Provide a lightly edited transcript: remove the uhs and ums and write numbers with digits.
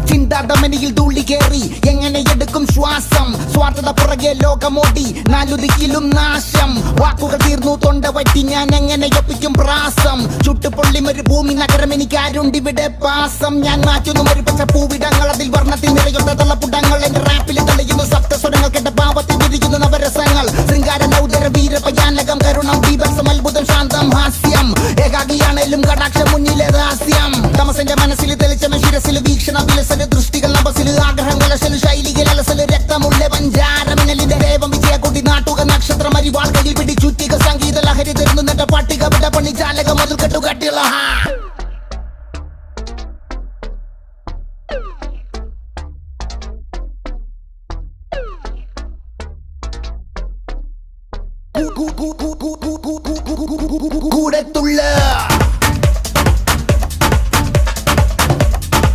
ചിന്താടമനിയിൽ ധൂളി കേറി എങ്ങനെ എടുക്കും ശ്വാസം സ്വാർത്ഥത പുറകെ ലോകമോടി നാലുദിക്കിലും നാശം വാക്കുകൾ തീർന്നു തൊണ്ട വറ്റി ഞാൻ എങ്ങനെ ഒപ്പിക്കും പ്രാസം ചുട്ടുപൊള്ളിമൊരു ഭൂമി നഗരം എനിക്കാരുണ്ടിവിടെ പാസം ഞാൻ മാറ്റുന്നു ഒരു പച്ച പൂവിടങ്ങൾ അതിൽ വർണ്ണത്തിൽ നിറയുന്ന തള്ളപ്പുടങ്ങൾ എന്റെ റാപ്പിൽ തെളിയുന്നു സപ്തസ്വരങ്ങൾ കേട്ട ഭാവത്തിൽ വിരിയുന്ന നവരസങ്ങൾ ശൃംഗാര നൗദര വീരപയാനകം കരുണം ബീഭത്സം അത്ഭുതം ശാന്തം ഹാസ്യം ഏകാഗിയാണേലും കടാക്ഷം മുന്നിലെ രഹസ്യം തമസന്റെ മനസ്സിൽ തെളിച്ചമ ശിരസിൽ വീക്ഷണ വിലസല് ദൃഷ്ടികൾ നഭസില് ആഗ്രഹങ്ങൾ അസല് ശൈലികൾ അലസല് രക്തമുള്ള പഞ്ചാരമിനലിന്റെ ദേവം വിജയക്കുട്ടി നാട്ടുക നക്ഷത്രം അരിവാൾ കയ്യിൽ പിടിച്ചുറ്റിക സംഗീത ലഹരി തരുന്നു നെട്ട പട്ടിക വിട പണി ജാലക മുതൽ കെട്ടുകട്ടിയുള്ള കൂടത്തുള്ള